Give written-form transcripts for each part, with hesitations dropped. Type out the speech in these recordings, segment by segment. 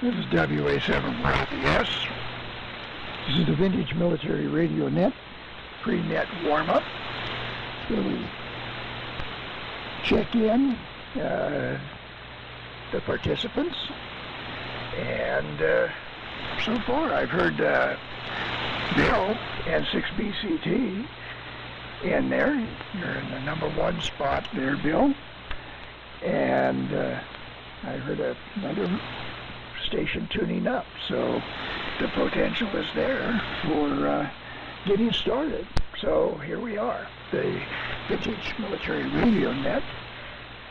This is WA7 YBS. This is the Vintage Military Radio Net, pre-net warm-up, where we check in the participants. And so far I've heard Bill and 6BCT in there. You're in the number one spot there, Bill. And I heard another station tuning up, so the potential is there for getting started. So here we are, the Vintage Military Radio Net,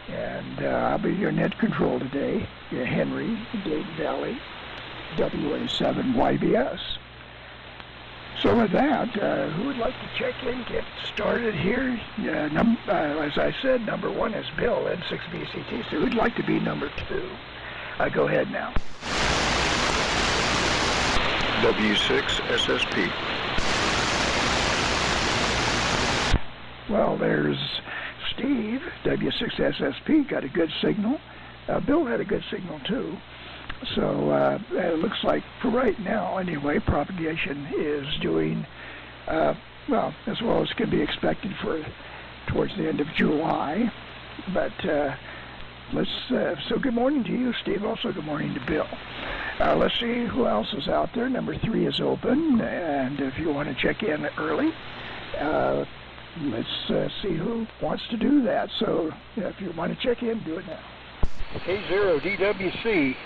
and I'll be your net control today, Henry, Dayton Valley, WA7 YBS. So with that, who would like to check in, get started here? As I said, number one is Bill and 6BCT, so who'd like to be number two? Go ahead now. W6 SSP. Well, there's Steve, W6 SSP, got a good signal. Bill had a good signal too. So it looks like for right now, anyway, propagation is doing well as can be expected for towards the end of July. But so good morning to you, Steve. Also good morning to Bill. Let's see who else is out there. Number 3 is open, and if you want to check in early, let's see who wants to do that. So if you want to check in, do it now. K0 DWC.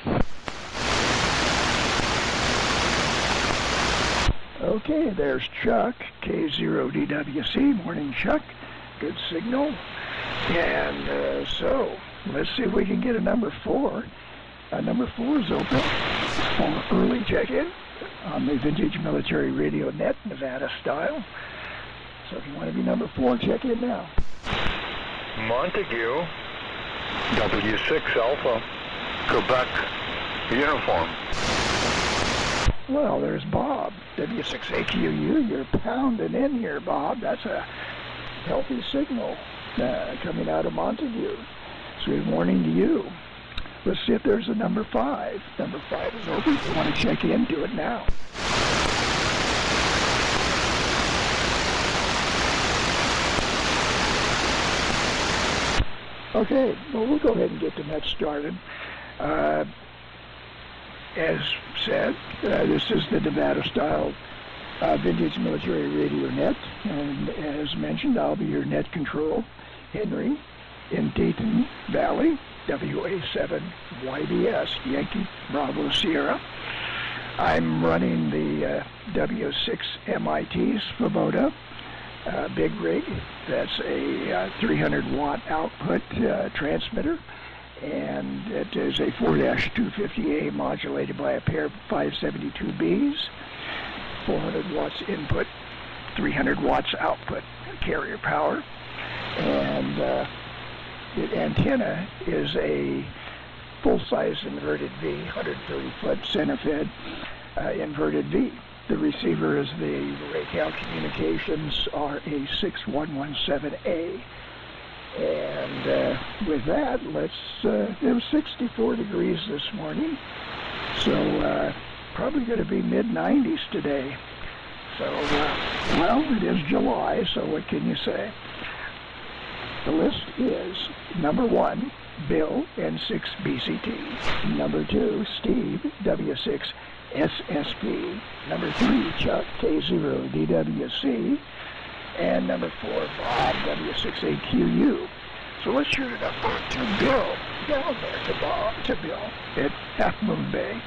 Okay, there's Chuck, K0 DWC. Morning, Chuck. Good signal. And so let's see if we can get a number 4. Number 4 is open for early check-in on the Vintage Military Radio Net, Nevada style. So if you want to be number 4, check in now. Montague, W6 Alpha, Quebec, uniform. Well, there's Bob, W6AQU. You're pounding in here, Bob. That's a healthy signal coming out of Montague. So good morning to you. Let's see if there's a number 5. Number 5 is open. If you want to check in, do it now. Okay, well, we'll go ahead and get the net started. As said, this is the Nevada-style Vintage Military Radio Net, and as mentioned, I'll be your net control, Henry, in Dayton Valley, WA7 YBS, Yankee Bravo Sierra. I'm running the W6 MIT Svoboda big rig. That's a 300-watt output transmitter, and it is a 4-250A modulated by a pair of 572Bs, 400 watts input, 300 watts output carrier power, and the antenna is a full-size inverted V, 130-foot center-fed inverted V. The receiver is the Raycount Communications RA6117A. And with that, it was 64 degrees this morning, so probably going to be mid-90s today. So, well, it is July, so what can you say? The list is number 1, Bill, N6BCT. Number 2, Steve, W6 SSP. Number 3, Chuck, K0 DWC. And number 4, Bob, W6AQU. So let's shoot it up to Bill, down there to Bill at Half Moon Bay.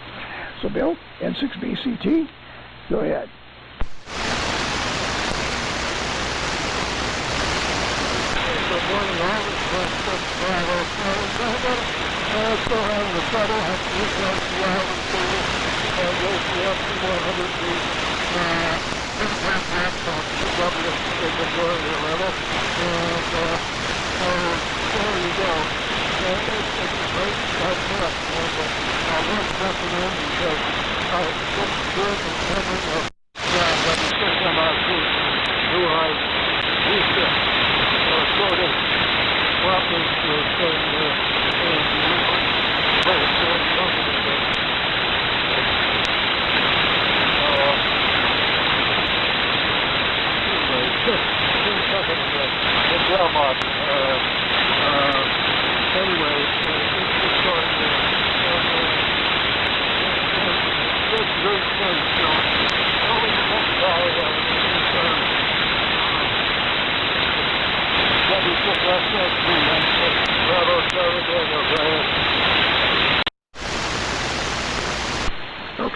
So Bill, N6BCT, go ahead. Good morning, all. Still having the trouble. Have to look at the island table. Goes up to 100 feet. Level. And there you go. It's a great start. I want something in because I was good and coming up. But it's going to come out good. Blue eyes. Blue ship. Sort of properly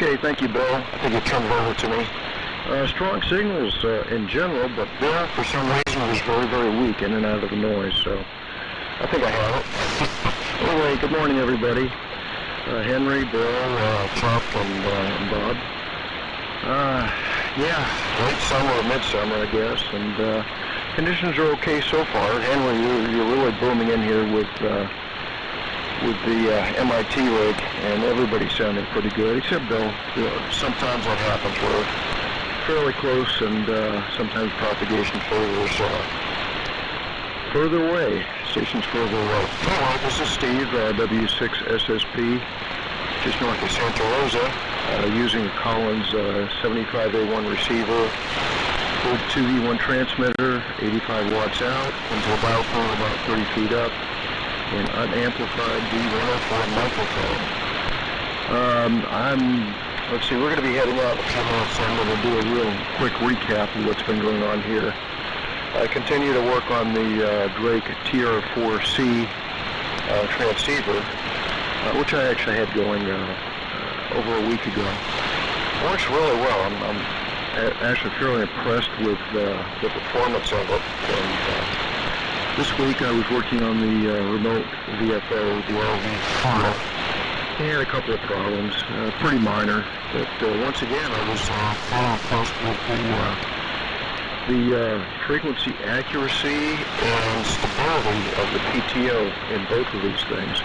Okay, thank you, Bill. I think you turned it over to me. Strong signals in general, but Bill, for some reason, was very, very weak in and out of the noise, so I think I have it. Anyway, good morning, everybody. Henry, Bill, Chuck, and Bob. Yeah, late summer or midsummer, I guess, and conditions are okay so far. Henry, you're really booming in here with the MIT rig, and everybody's sounding pretty good, except Bill. Sometimes that happens. We're fairly close, and sometimes propagation further away. Station's further away. Hello, this is Steve, W6SSP, just north of Santa Rosa, using a Collins 75A1 receiver, full 2V1 transmitter, 85 watts out, into about 30 feet up, an unamplified D104 microphone. Let's see, we're going to be heading out in a few minutes, so I'm going to do a real quick recap of what's been going on here. I continue to work on the Drake TR4C transceiver, which I actually had going over a week ago. Works really well. I'm actually fairly impressed with the performance of it. And, this week I was working on the remote VFO, the LV4. I had a couple of problems, pretty minor, but once again I was very impressed with the frequency accuracy and stability of the PTO in both of these things,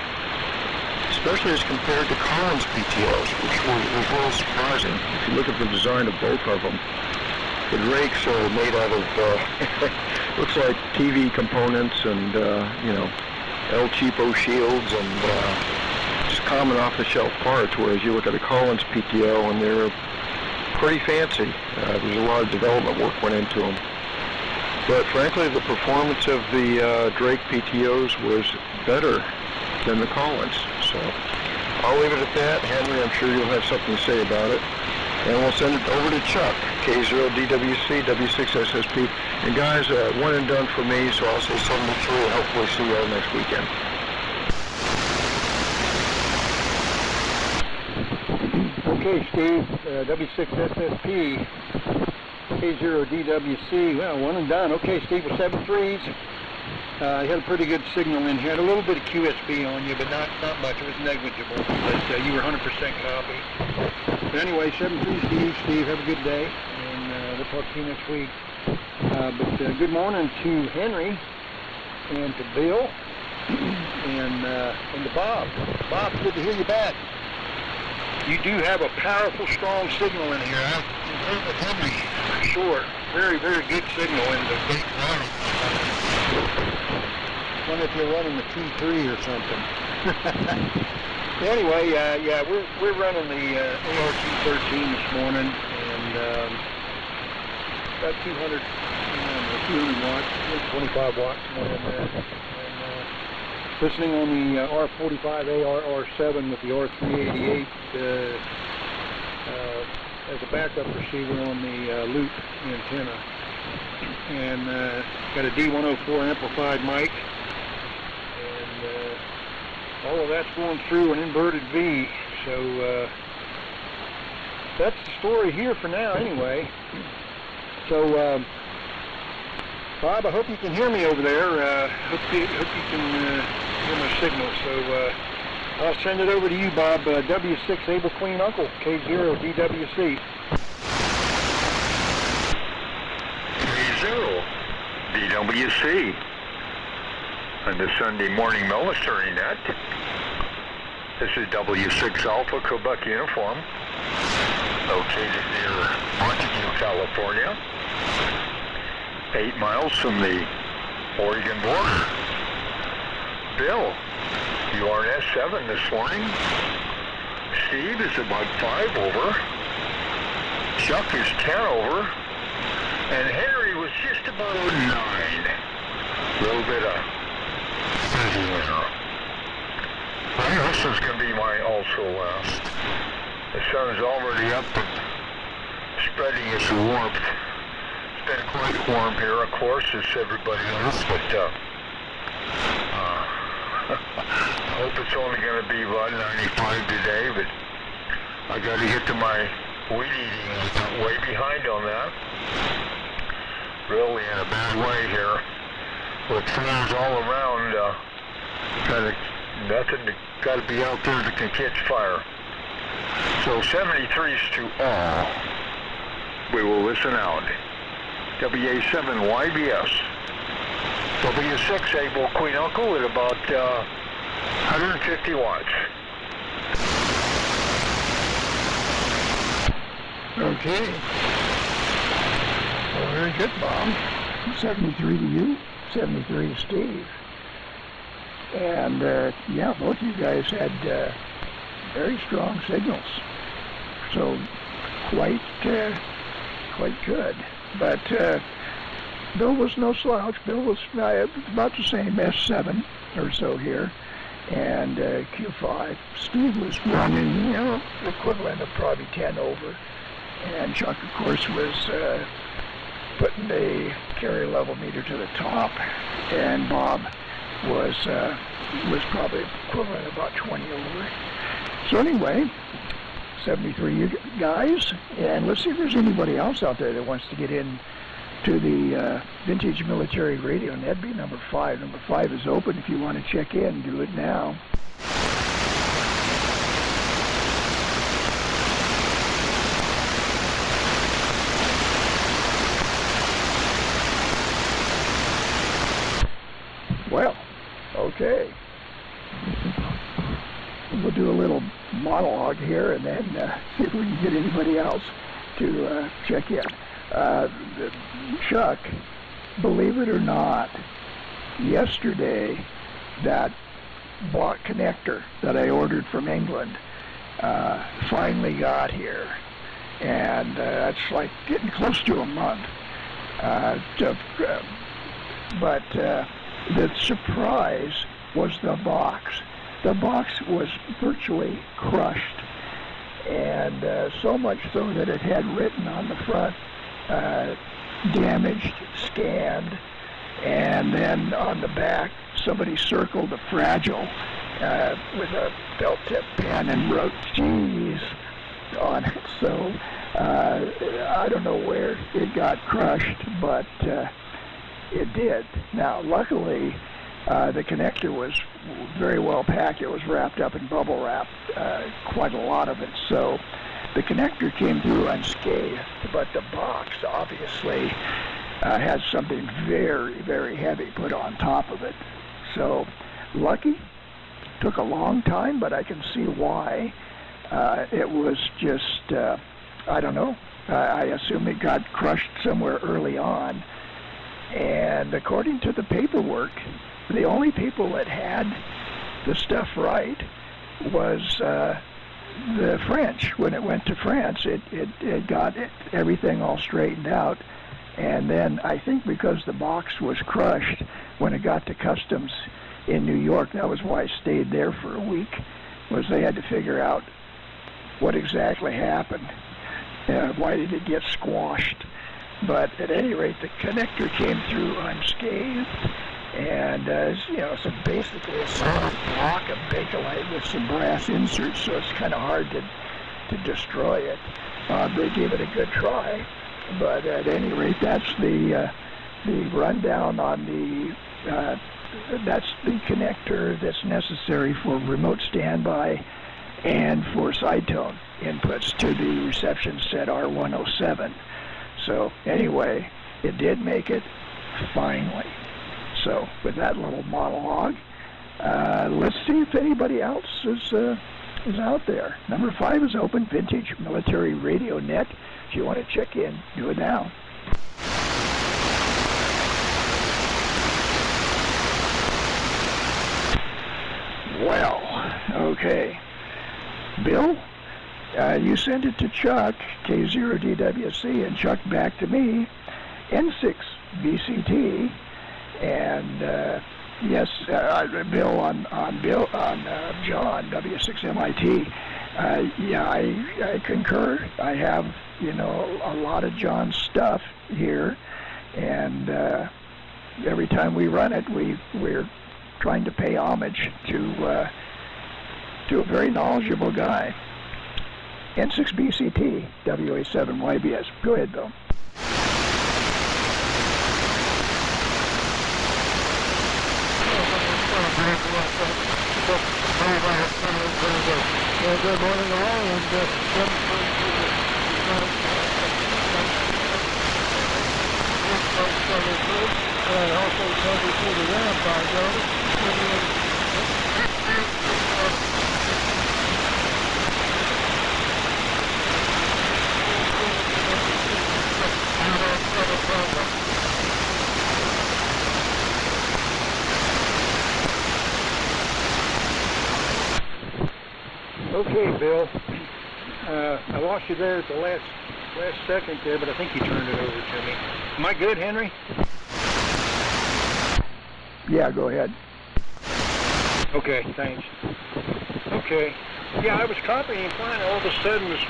especially as compared to Collins PTOs, which was really surprising. If you look at the design of both of them, the Drakes are made out of, looks like TV components and, El Cheapo shields and just common off-the-shelf parts, whereas you look at a Collins PTO and they're pretty fancy. There's a lot of development work went into them. But frankly, the performance of the Drake PTOs was better than the Collins. So I'll leave it at that. Henry, I'm sure you'll have something to say about it. And we'll send it over to Chuck, K0DWC, W6SSP. And guys, one and done for me, so I'll say 73 and hopefully see you all next weekend. Okay, Steve, W6SSP, K0DWC, well, one and done. Okay, Steve, with 7.3s. You had a pretty good signal in here. Had a little bit of QSB on you, but not much. It was negligible. But you were 100% copy. But anyway, 7.3, Steve, have a good day. And we'll talk to you next week. But good morning to Henry and to Bill and to Bob. Bob, good to hear you back. You do have a powerful, strong signal in here. I've heard with Henry, for sure. Very, very good signal in the big running. I wonder if you're running the T3 or something. Anyway, yeah, we're running the AR-213 this morning, and about 200 watts, 25 watts, somewhere in there. And listening on the R45 AR-R7 with the R388 as a backup receiver on the loop antenna, and got a D104 amplified mic, and all of that's going through an inverted V. So that's the story here for now, anyway. So Bob, I hope you can hear me over there. Hope you can hear my signal. So I'll send it over to you, Bob. W6 Able Queen Uncle, K0DWC. K0DWC on the Sunday morning military net. This is W6 Alpha Quebec Uniform, located near Montague, California, 8 miles from the Oregon border. Bill, you are in S7 this morning. Steve is about 5 over. Chuck is 10 over. And Henry was just about 9. A little bit of busy there. Well, this is going to be my also last. The sun is already up and spreading its warmth. It's been quite warm here, of course, as everybody knows, but I hope it's only going to be about 95 today, but I got to get to my weed eating. Way behind on that. Really in a bad way here. With trees all around, kind of nothing. Got to be out there that can catch fire. So 73's to all. We will listen out. WA7 YBS. W6 Able Queen Uncle at about 150 watts. Okay. Well, very good, Bob. 73 to you, 73 to Steve. And, yeah, both of you guys had very strong signals. So, quite good. But Bill was no slouch. Bill was about the same, S7 or so here. And Q5. Steve was running, the equivalent of probably 10 over. And Chuck, of course, was putting the carrier level meter to the top. And Bob was probably equivalent about 20 over. So anyway, 73 you guys, and let's see if there's anybody else out there that wants to get in to the Vintage Military Radio. And that'd be number 5. Number 5 is open. If you want to check in, do it now. Well, okay. We'll do a little monologue here and then see if we can get anybody else to check in. Chuck, believe it or not, yesterday that block connector that I ordered from England finally got here. And it's like getting close to a month. But the surprise was the box. The box was virtually crushed, and so much so that it had written on the front, damaged, scanned, and then on the back, somebody circled a fragile with a felt tip pen and wrote "Geez" on it. So I don't know where it got crushed, but it did. Now, luckily, the connector was very well packed. It was wrapped up in bubble wrap, quite a lot of it. So the connector came through unscathed, but the box obviously had something very, very heavy put on top of it. So lucky. Took a long time, but I can see why. It was just, I don't know. I assume it got crushed somewhere early on. And according to the paperwork, the only people that had the stuff right was the French. When it went to France, it got everything all straightened out. And then I think because the box was crushed when it got to customs in New York, that was why I stayed there for a week, was they had to figure out what exactly happened. Why did it get squashed? But at any rate, the connector came through unscathed, and it's basically a solid block of Bakelite with some brass inserts, so it's kind of hard to destroy it. They gave it a good try, but at any rate, that's the rundown on that's the connector that's necessary for remote standby and for side tone inputs to the reception set R107. So anyway, it did make it finally. So with that little monologue, let's see if anybody else is out there. Number 5 is open, Vintage Military Radio Net. If you want to check in, do it now. Well, okay. Bill, you sent it to Chuck, K0DWC, and Chuck back to me, N6VCT, and yes, Bill on John, W6MIT. Yeah, I concur. I have, a lot of John's stuff here, and every time we run it, we're trying to pay homage to a very knowledgeable guy. N6BCT, WA7YBS. Go ahead, Bill. Good morning all, and also cover to the ramp by Jonas. Okay, Bill. I lost you there at the last second there, but I think you turned it over to me. Am I good, Henry? Yeah, go ahead. Okay, thanks. Okay. Yeah, I was copying fine. All of a sudden, this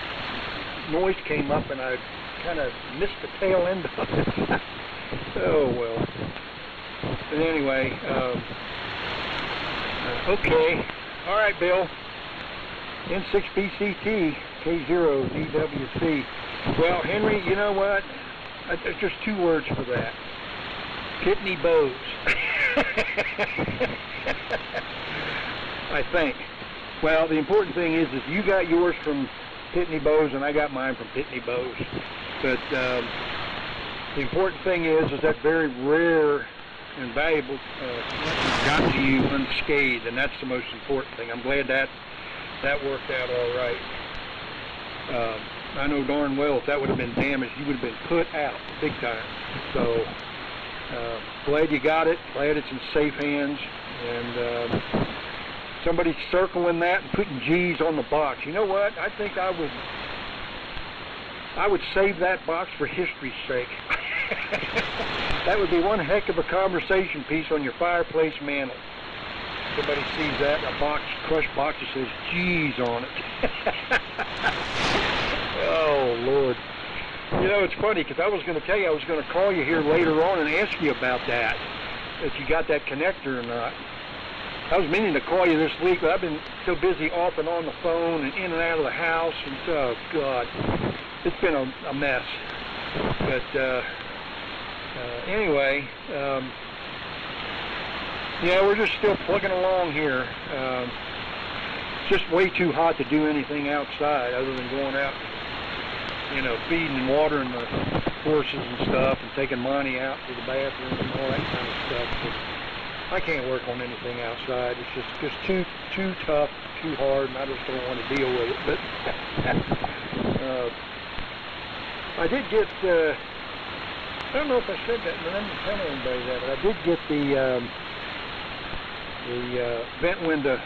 noise came up, and I kind of missed the tail end of it. Oh, well. But anyway, okay. All right, Bill. N6BCT, K0DWC. Well, Henry, you know what? There's just two words for that. Pitney Bowes. I think. Well, the important thing is you got yours from Pitney Bowes and I got mine from Pitney Bowes. But the important thing is that very rare and valuable got to you unscathed, and that's the most important thing. I'm glad that worked out all right. I know darn well if that would have been damaged, you would have been put out big time. So glad you got it. Glad it's in safe hands. And somebody's circling that and putting G's on the box. You know what? I think I would save that box for history's sake. That would be one heck of a conversation piece on your fireplace mantle. Somebody sees that, a box, crushed box that says G's on it. Oh, Lord. You know, it's funny, because I was going to tell you, I was going to call you here later on and ask you about that, if you got that connector or not. I was meaning to call you this week, but I've been so busy off and on the phone and in and out of the house, and oh, God, it's been a mess. But anyway, yeah, we're just still plugging along here. It's just way too hot to do anything outside other than going out, you know, feeding and watering the horses and stuff and taking Monty out to the bathroom and all that kind of stuff. But I can't work on anything outside. It's just too tough, too hard, and I just don't want to deal with it. But I did get, I don't know if I said that, but I didn't tell anybody that, but I did get the vent window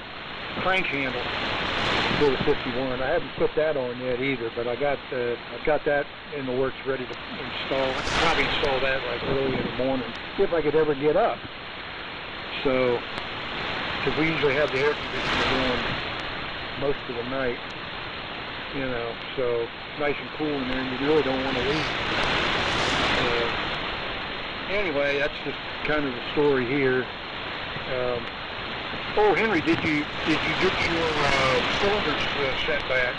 crank handle for the 51. I haven't put that on yet either, but I've got that in the works ready to install. I could probably install that like early in the morning if I could ever get up. So, because we usually have the air conditioner going most of the night, you know, so it's nice and cool in there, and you really don't want to leave. Anyway, that's just kind of the story here. Oh, Henry, did you get your cylinders set back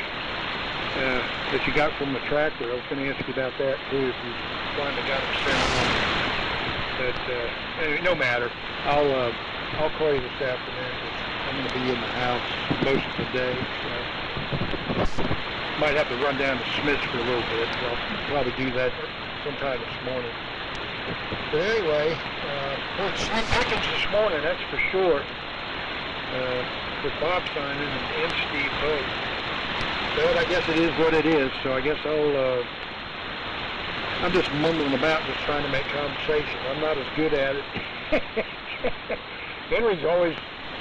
that you got from the tractor? I was going to ask you about that too, if you finally got them set on. But anyway, no matter. I'll call you this afternoon. I'm going to be in the house most of the day, so might have to run down to Smith's for a little bit. So I'll probably do that sometime this morning. But anyway, it's slim pickings this morning, that's for sure. With Bob signing and Steve both. But I guess it is what it is, so I guess I'm just mumbling about, just trying to make conversation. I'm not as good at it. Henry's always,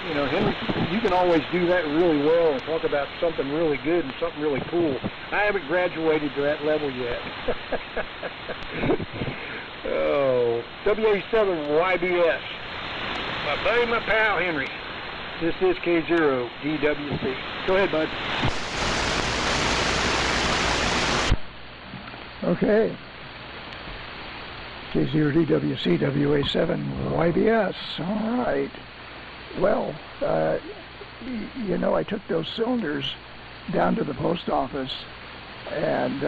you know, Henry, you can always do that really well and talk about something really good and something really cool. I haven't graduated to that level yet. Oh, WA7YBS. My buddy, my pal, Henry. This is K0DWC. Go ahead, bud. Okay. K0DWC, WA7YBS. All right. Well, you know, I took those cylinders down to the post office, and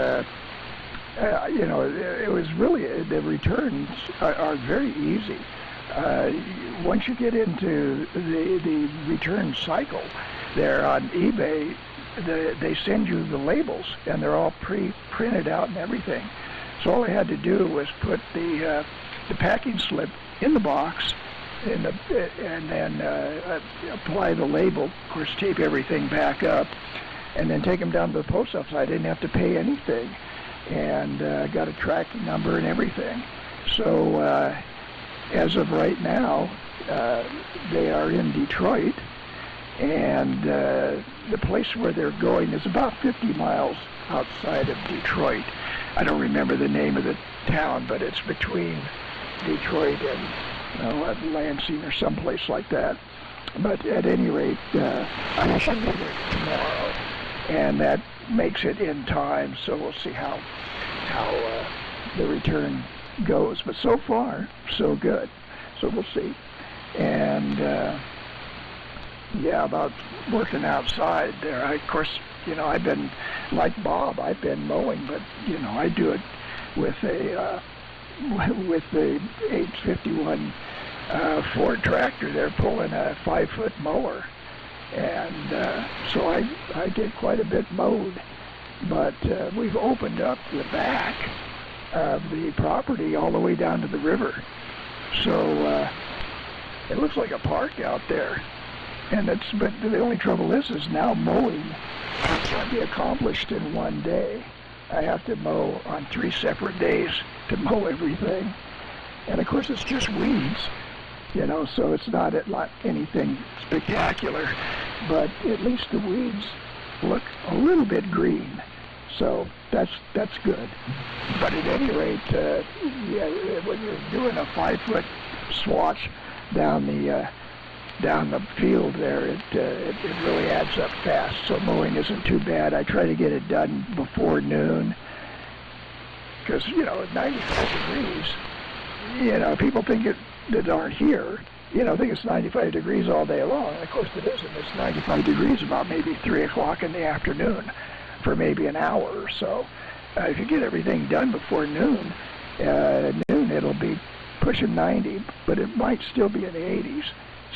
you know, it was really, the returns are very easy. Once you get into the return cycle, there on eBay, they send you the labels, and they're all pre-printed out and everything. So all I had to do was put the packing slip in the box, and then apply the label, of course tape everything back up, and then take them down to the post office. I didn't have to pay anything, and got a tracking number and everything. So as of right now, they are in Detroit, and the place where they're going is about 50 miles outside of Detroit. I don't remember the name of the town, but it's between Detroit and Lansing or someplace like that. But at any rate, I should be there tomorrow, and that makes it in time. So we'll see how the return goes. But so far, so good. So we'll see. And yeah, about working outside there. Of course, you know, I've been like Bob. I've been mowing, but you know, I do it with the 851 Ford tractor. They're pulling a 5-foot mower, and so I did quite a bit mowed. But we've opened up the back of the property all the way down to the river, so it looks like a park out there. But the only trouble is now mowing can't be accomplished in one day. I have to mow on 3 separate days to mow everything. And of course it's just weeds, you know, so it's not anything spectacular, but at least the weeds look a little bit green. So that's good. But at any rate, yeah, when you're doing a 5-foot swatch down the field there, it really adds up fast. So mowing isn't too bad. I try to get it done before noon, because you know, at 95 degrees, you know, people think that aren't here, you know, think it's 95 degrees all day long. And of course it isn't. It's 95 degrees about maybe 3 o'clock in the afternoon for maybe an hour or so. If you get everything done before noon, it'll be pushing 90, but it might still be in the 80s.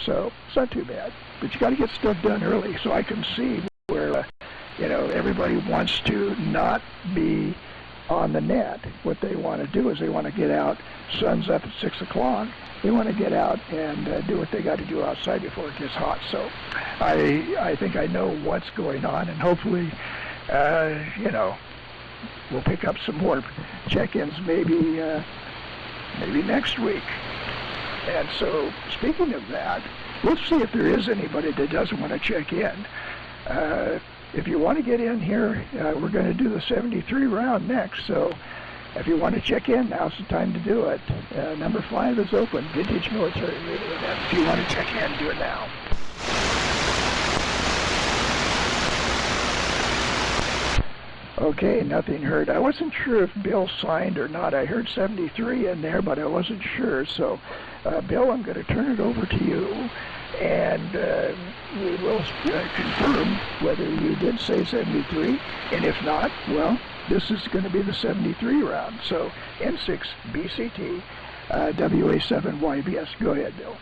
So it's not too bad. But you got to get stuff done early, so I can see where, you know, everybody wants to not be on the net. What they want to do is they want to get out. Sun's up at 6 o'clock. They want to get out and do what they got to do outside before it gets hot. So I think I know what's going on, and hopefully, you know, we'll pick up some more check-ins maybe next week. And so, speaking of that, let's see if there is anybody that doesn't want to check in. If you want to get in here, we're going to do the 73 round next. So, if you want to check in, now's the time to do it. Number 5 is open. Vintage Military Radio. If you want to check in, do it now. Okay, nothing heard. I wasn't sure if Bill signed or not. I heard 73 in there, but I wasn't sure. So, Bill, I'm going to turn it over to you, and we will confirm whether you did say 73, and if not, well, this is going to be the 73 round. So, M6 BCT, WA7 YBS. Go ahead, Bill.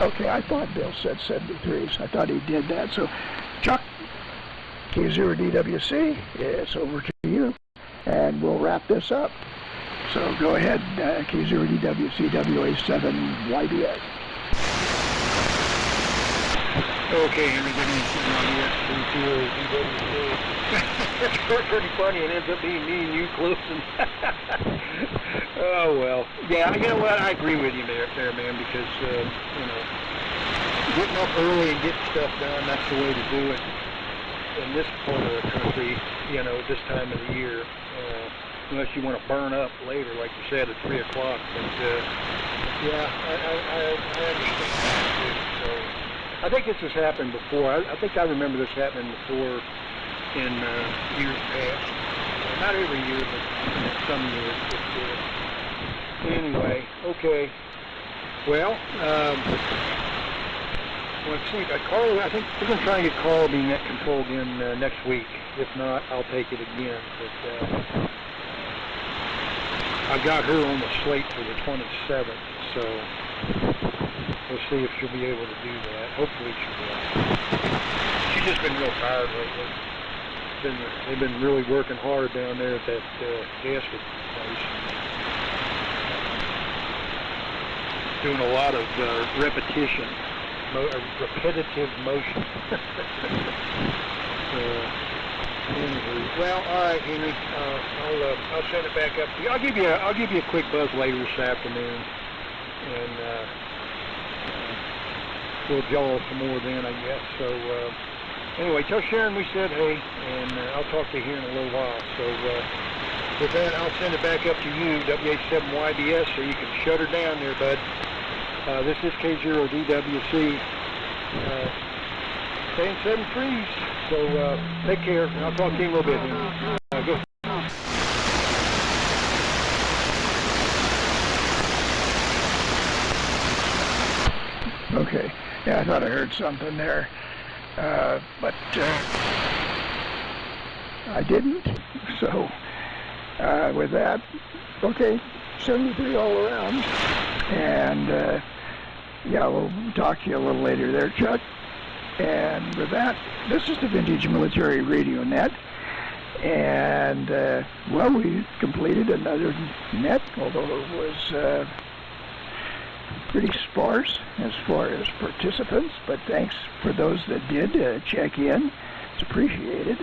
Okay, I thought Bill said 73, so I thought he did that. So, Chuck, K0DWC, it's over to you, and we'll wrap this up. So go ahead, K0DWC, WA7 YBS. Okay, Henry, give me some It's pretty funny. It ends up being me and you close. Oh, well. Yeah, you know what? I agree with you there man, because, you know, getting up early and getting stuff done, that's the way to do it in this part of the country, you know, this time of the year. Unless you want to burn up later, like you said, at 3 o'clock. But, yeah, I understand that, too. So, I think this has happened before. I think I remember this happening before in years past. not every year, but some years. But, anyway, okay. Well, let's see. Carl, I think we're going to try and get Carl to be net control again next week. If not, I'll take it again. But I've got her on the slate for the 27th, so we'll see if she'll be able to do that. Hopefully she will. She's just been real tired lately. They've been really working hard down there at that gasket place. Doing a lot of repetitive motion. Anyway, well, all right, Henry. I'll send it back up to you. I'll give you a quick buzz later this afternoon, and we'll jaw some more then, I guess. So anyway, tell Sharon we said hey, and I'll talk to you here in a little while. So with that, I'll send it back up to you, WH7YBS, so you can shut her down there, bud. This is K0DWC. Staying 7 trees. So take care, and I'll talk to you in a little bit. Go. Okay. Yeah, I thought I heard something there, but I didn't. So with that, okay, 73 all around, and yeah, we'll talk to you a little later there, Chuck. And with that, this is the Vintage Military Radio Net, and well, we completed another net, although it was pretty sparse as far as participants, but thanks for those that did check in. It's appreciated.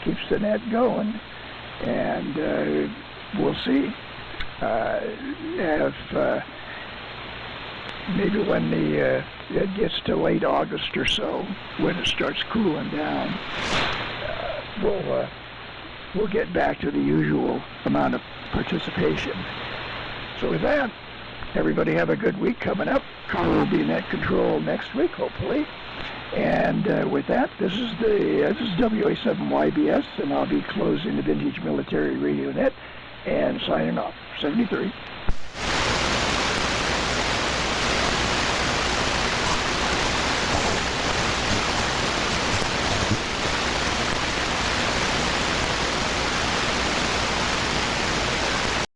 Keeps the net going, and we'll see if maybe when it gets to late August or so, when it starts cooling down, we'll get back to the usual amount of participation. So with that, everybody have a good week coming up. Carl will be in net control next week, hopefully. And with that, this is WA7YBS, and I'll be closing the Vintage Military Radio Net and signing off. 73.